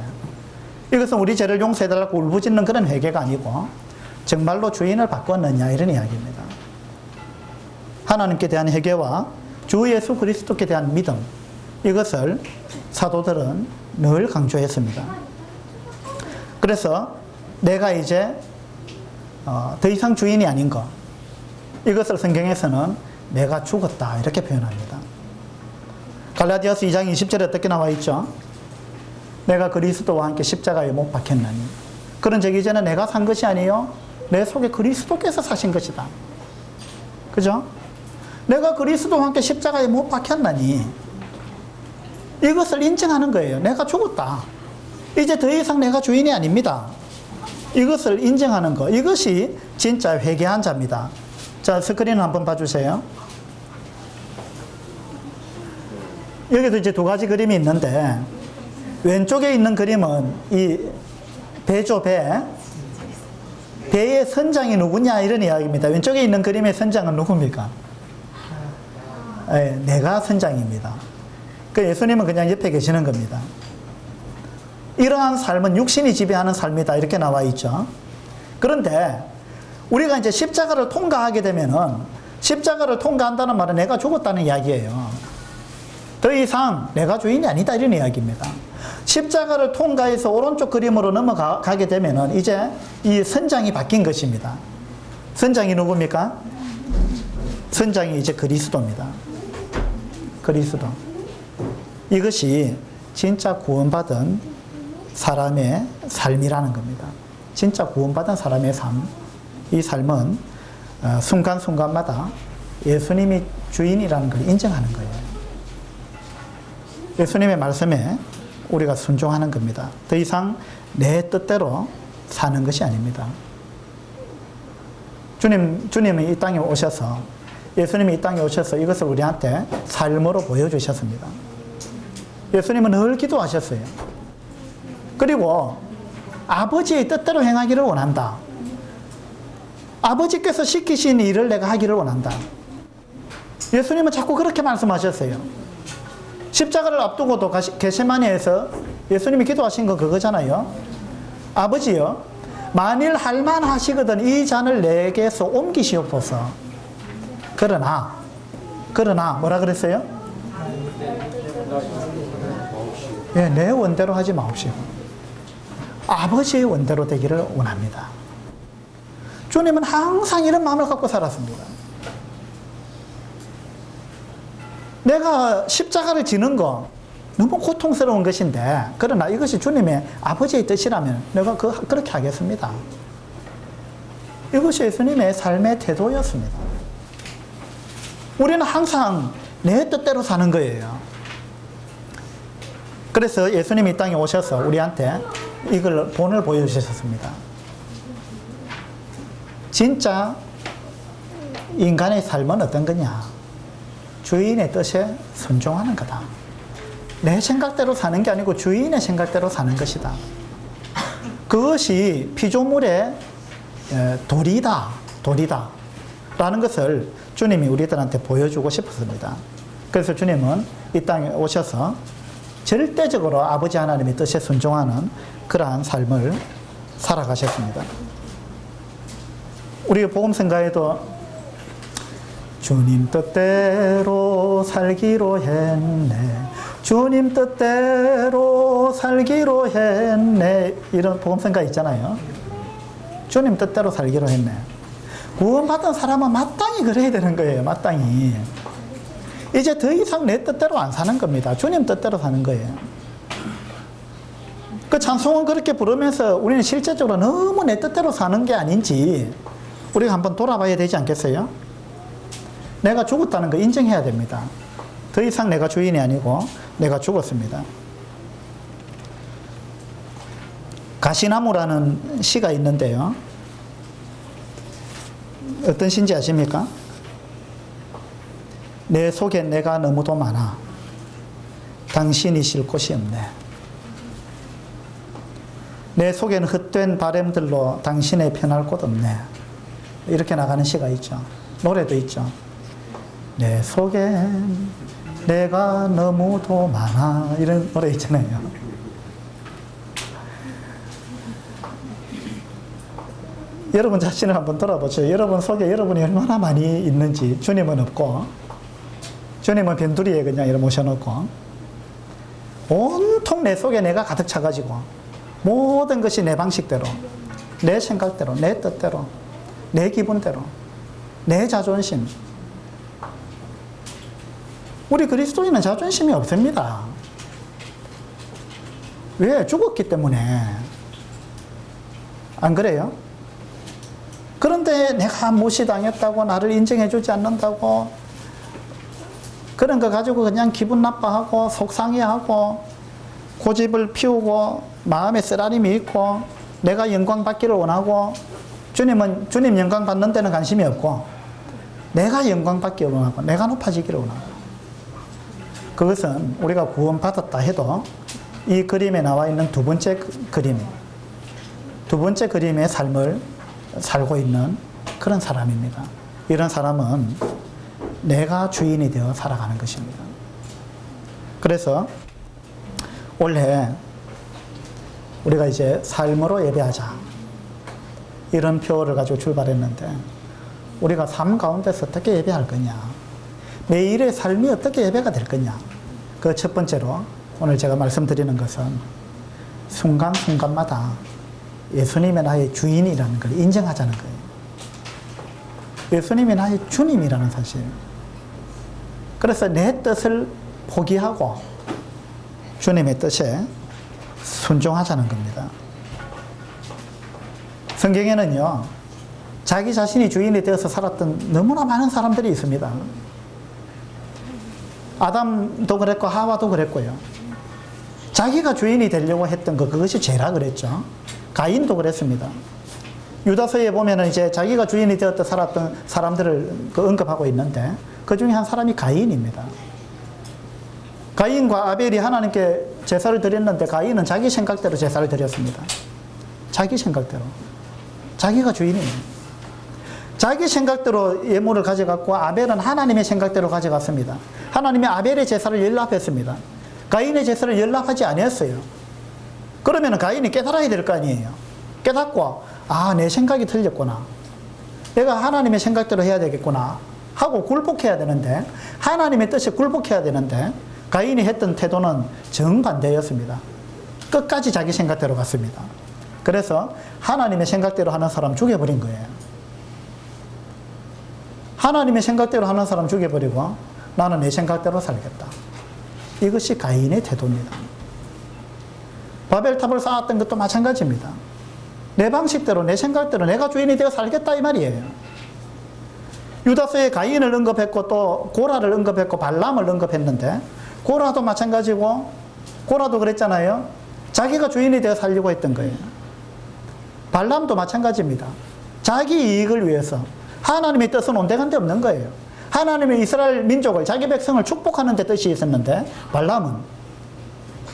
이것은 우리 죄를 용서해달라고 울부짖는 그런 회개가 아니고 정말로 주인을 바꿨느냐, 이런 이야기입니다. 하나님께 대한 회개와 주 예수 그리스도께 대한 믿음, 이것을 사도들은 늘 강조했습니다. 그래서 내가 이제 더 이상 주인이 아닌 것, 이것을 성경에서는 내가 죽었다, 이렇게 표현합니다. 갈라디아서 2장 20절에 어떻게 나와 있죠? 내가 그리스도와 함께 십자가에 못 박혔나니. 그런 적 이제는 내가 산 것이 아니요 내 속에 그리스도께서 사신 것이다. 그죠? 내가 그리스도와 함께 십자가에 못 박혔나니, 이것을 인정하는 거예요. 내가 죽었다. 이제 더 이상 내가 주인이 아닙니다. 이것을 인정하는 거, 이것이 진짜 회개한 자입니다. 자, 스크린 한번 봐주세요. 여기도 이제 두 가지 그림이 있는데, 왼쪽에 있는 그림은 이 배죠, 배의 선장이 누구냐, 이런 이야기입니다. 왼쪽에 있는 그림의 선장은 누굽니까? 내가 선장입니다. 그 예수님은 그냥 옆에 계시는 겁니다. 이러한 삶은 육신이 지배하는 삶이다, 이렇게 나와 있죠. 그런데 우리가 이제 십자가를 통과하게 되면은, 십자가를 통과한다는 말은 내가 죽었다는 이야기예요. 더 이상 내가 주인이 아니다, 이런 이야기입니다. 십자가를 통과해서 오른쪽 그림으로 넘어가게 되면은 이제 이 선장이 바뀐 것입니다. 선장이 누굽니까? 선장이 이제 그리스도입니다. 그리스도. 이것이 진짜 구원받은 사람의 삶이라는 겁니다. 진짜 구원받은 사람의 삶. 이 삶은 순간순간마다 예수님이 주인이라는 걸 인정하는 거예요. 예수님의 말씀에 우리가 순종하는 겁니다. 더 이상 내 뜻대로 사는 것이 아닙니다. 주님이 이 땅에 오셔서, 예수님이 이 땅에 오셔서 이것을 우리한테 삶으로 보여주셨습니다. 예수님은 늘 기도하셨어요. 그리고 아버지의 뜻대로 행하기를 원한다. 아버지께서 시키신 일을 내가 하기를 원한다. 예수님은 자꾸 그렇게 말씀하셨어요. 십자가를 앞두고도 겟세마네에서 예수님이 기도하신 건 그거잖아요. 아버지여, 만일 할만하시거든 이 잔을 내게서 옮기시옵소서. 그러나 뭐라 그랬어요? 예, 내 원대로 하지 마옵시고 아버지의 원대로 되기를 원합니다. 주님은 항상 이런 마음을 갖고 살았습니다. 내가 십자가를 지는 거 너무 고통스러운 것인데, 그러나 이것이 주님의 아버지의 뜻이라면 내가 그렇게 하겠습니다. 이것이 예수님의 삶의 태도였습니다. 우리는 항상 내 뜻대로 사는 거예요. 그래서 예수님이 이 땅에 오셔서 우리한테 이걸 본을 보여주셨습니다. 진짜 인간의 삶은 어떤 거냐? 주인의 뜻에 순종하는 거다. 내 생각대로 사는 게 아니고 주인의 생각대로 사는 것이다. 그것이 피조물의 도리다 라는 것을 주님이 우리들한테 보여주고 싶었습니다. 그래서 주님은 이 땅에 오셔서 절대적으로 아버지 하나님의 뜻에 순종하는 그러한 삶을 살아가셨습니다. 우리 복음성가에도 주님 뜻대로 살기로 했네, 주님 뜻대로 살기로 했네, 이런 복음성가 있잖아요. 주님 뜻대로 살기로 했네. 구원받은 사람은 마땅히 그래야 되는 거예요. 마땅히. 이제 더 이상 내 뜻대로 안 사는 겁니다. 주님 뜻대로 사는 거예요. 그 찬송은 그렇게 부르면서 우리는 실제적으로 너무 내 뜻대로 사는 게 아닌지 우리가 한번 돌아봐야 되지 않겠어요? 내가 죽었다는 거 인정해야 됩니다. 더 이상 내가 주인이 아니고 내가 죽었습니다. 가시나무라는 시가 있는데요. 어떤 시인지 아십니까? 내 속에 내가 너무도 많아 당신이 쉴 곳이 없네. 내 속에는 헛된 바램들로 당신의 편할 곳 없네. 이렇게 나가는 시가 있죠. 노래도 있죠. 내 속에 내가 너무도 많아, 이런 노래 있잖아요. 여러분 자신을 한번 돌아보죠. 여러분 속에 여러분이 얼마나 많이 있는지. 주님은 없고, 주님은 변두리에 그냥 이렇게 모셔놓고, 온통 내 속에 내가 가득 차가지고, 모든 것이 내 방식대로, 내 생각대로, 내 뜻대로, 내 기분대로, 내 자존심. 우리 그리스도인은 자존심이 없습니다. 왜? 죽었기 때문에. 안 그래요? 그런데 내가 무시당했다고, 나를 인정해주지 않는다고, 그런 거 가지고 그냥 기분 나빠하고 속상해하고 고집을 피우고 마음에 쓰라림이 있고, 내가 영광 받기를 원하고, 주님은 주님 영광 받는 데는 관심이 없고 내가 영광 받기를 원하고 내가 높아지기를 원하고. 그것은 우리가 구원받았다 해도 이 그림에 나와 있는 두 번째 그림, 두 번째 그림의 삶을 살고 있는 그런 사람입니다. 이런 사람은 내가 주인이 되어 살아가는 것입니다. 그래서 원래 우리가 이제 삶으로 예배하자, 이런 표를 가지고 출발했는데, 우리가 삶 가운데서 어떻게 예배할 거냐, 매일의 삶이 어떻게 예배가 될 거냐, 그 첫 번째로 오늘 제가 말씀드리는 것은 순간순간마다 예수님이 나의 주인이라는 걸 인정하자는 거예요. 예수님이 나의 주님이라는 사실. 그래서 내 뜻을 포기하고 주님의 뜻에 순종하자는 겁니다. 성경에는요, 자기 자신이 주인이 되어서 살았던 너무나 많은 사람들이 있습니다. 아담도 그랬고 하와도 그랬고요. 자기가 주인이 되려고 했던 거, 그것이 죄라 그랬죠. 가인도 그랬습니다. 유다서에 보면은 이제 자기가 주인이 되었다 살았던 사람들을 언급하고 있는데, 그 중에 한 사람이 가인입니다. 가인과 아벨이 하나님께 제사를 드렸는데 가인은 자기 생각대로 제사를 드렸습니다. 자기 생각대로. 자기가 주인이에요. 자기 생각대로 예물을 가져갔고, 아벨은 하나님의 생각대로 가져갔습니다. 하나님이 아벨의 제사를 연락했습니다. 가인의 제사를 연락하지 아니었어요. 그러면 가인이 깨달아야 될 거 아니에요. 깨닫고, 아, 내 생각이 틀렸구나, 내가 하나님의 생각대로 해야 되겠구나 하고 굴복해야 되는데, 하나님의 뜻에 굴복해야 되는데, 가인이 했던 태도는 정반대였습니다. 끝까지 자기 생각대로 갔습니다. 그래서 하나님의 생각대로 하는 사람 죽여버린 거예요. 하나님의 생각대로 하는 사람 죽여버리고 나는 내 생각대로 살겠다. 이것이 가인의 태도입니다. 바벨탑을 쌓았던 것도 마찬가지입니다. 내 방식대로, 내 생각대로 내가 주인이 되어 살겠다, 이 말이에요. 유다서에 가인을 언급했고 또 고라를 언급했고 발람을 언급했는데, 고라도 마찬가지고, 고라도 그랬잖아요. 자기가 주인이 되어 살려고 했던 거예요. 발람도 마찬가지입니다. 자기 이익을 위해서. 하나님의 뜻은 온데간데 없는 거예요. 하나님의 이스라엘 민족을, 자기 백성을 축복하는 데 뜻이 있었는데, 발람은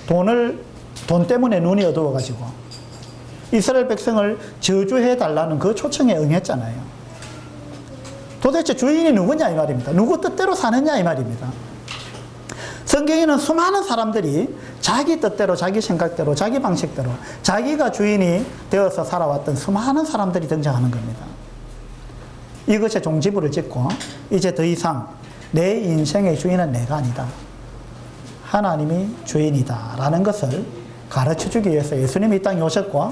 돈 때문에 눈이 어두워가지고 이스라엘 백성을 저주해 달라는 그 초청에 응했잖아요. 도대체 주인이 누구냐 이 말입니다. 누구 뜻대로 사느냐 이 말입니다. 성경에는 수많은 사람들이 자기 뜻대로, 자기 생각대로, 자기 방식대로 자기가 주인이 되어서 살아왔던 수많은 사람들이 등장하는 겁니다. 이것에 종지부를 찍고 이제 더 이상 내 인생의 주인은 내가 아니다. 하나님이 주인이다 라는 것을 가르쳐주기 위해서 예수님이 이 땅에 오셨고,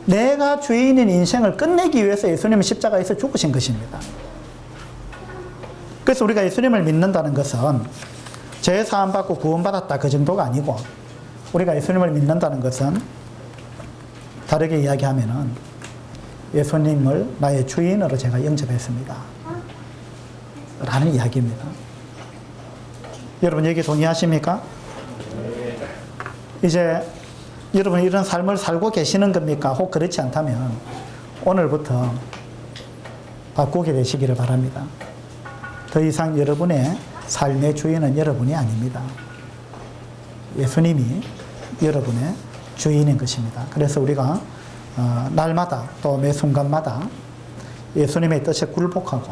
내가 주인인 인생을 끝내기 위해서 예수님은 십자가에서 죽으신 것입니다. 그래서 우리가 예수님을 믿는다는 것은 죄 사함 받고 구원받았다 그 정도가 아니고, 우리가 예수님을 믿는다는 것은 다르게 이야기하면은 예수님을 나의 주인으로 제가 영접했습니다 라는 이야기입니다. 여러분 여기 동의하십니까? 이제 여러분 이런 삶을 살고 계시는 겁니까? 혹 그렇지 않다면 오늘부터 바꾸게 되시기를 바랍니다. 더 이상 여러분의 삶의 주인은 여러분이 아닙니다. 예수님이 여러분의 주인인 것입니다. 그래서 우리가 날마다 또 매 순간마다 예수님의 뜻에 굴복하고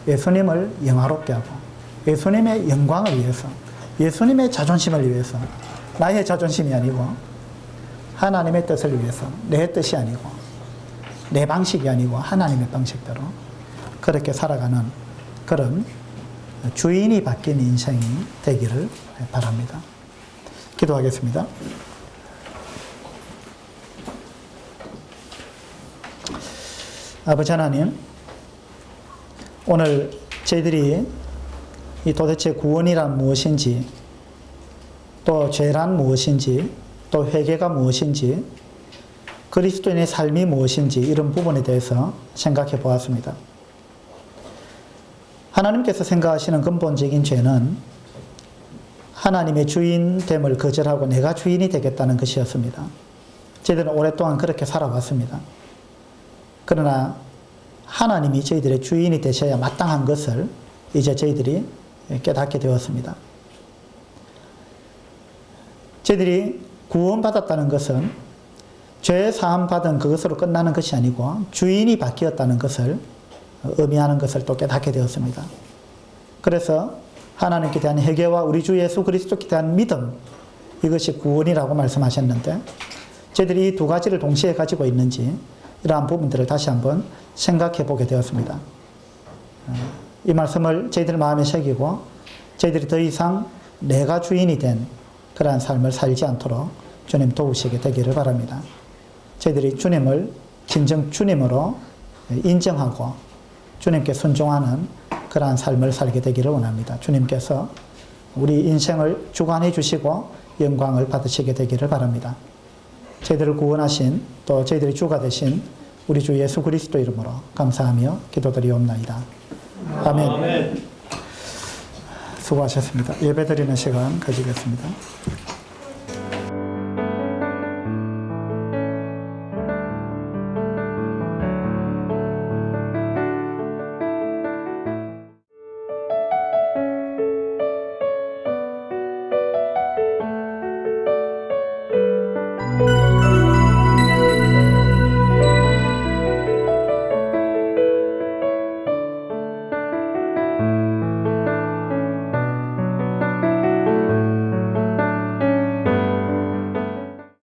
예수님을 영화롭게 하고 예수님의 영광을 위해서, 예수님의 자존심을 위해서, 나의 자존심이 아니고 하나님의 뜻을 위해서, 내 뜻이 아니고 내 방식이 아니고 하나님의 방식대로 그렇게 살아가는 그런 주인이 바뀐 인생이 되기를 바랍니다. 기도하겠습니다. 아버지 하나님, 오늘 저희들이 이 도대체 구원이란 무엇인지, 또 죄란 무엇인지, 또 회개가 무엇인지, 그리스도인의 삶이 무엇인지 이런 부분에 대해서 생각해 보았습니다. 하나님께서 생각하시는 근본적인 죄는 하나님의 주인됨을 거절하고 내가 주인이 되겠다는 것이었습니다. 저희들은 오랫동안 그렇게 살아왔습니다. 그러나 하나님이 저희들의 주인이 되셔야 마땅한 것을 이제 저희들이 깨닫게 되었습니다. 저희들이 구원받았다는 것은 죄 사함 받은 그것으로 끝나는 것이 아니고 주인이 바뀌었다는 것을 의미하는 것을 또 깨닫게 되었습니다. 그래서 하나님께 대한 회개와 우리 주 예수 그리스도께 대한 믿음, 이것이 구원이라고 말씀하셨는데 저희들이 이 두 가지를 동시에 가지고 있는지 이러한 부분들을 다시 한번 생각해 보게 되었습니다. 이 말씀을 저희들 마음에 새기고 저희들이 더 이상 내가 주인이 된 그러한 삶을 살지 않도록 주님 도우시게 되기를 바랍니다. 저희들이 주님을 진정 주님으로 인정하고 주님께 순종하는 그러한 삶을 살게 되기를 원합니다. 주님께서 우리 인생을 주관해 주시고 영광을 받으시게 되기를 바랍니다. 저희들을 구원하신 또 저희들이 주가 되신 우리 주 예수 그리스도 이름으로 감사하며 기도드리옵나이다. 아멘. 수고하셨습니다. 예배드리는 시간 가지겠습니다.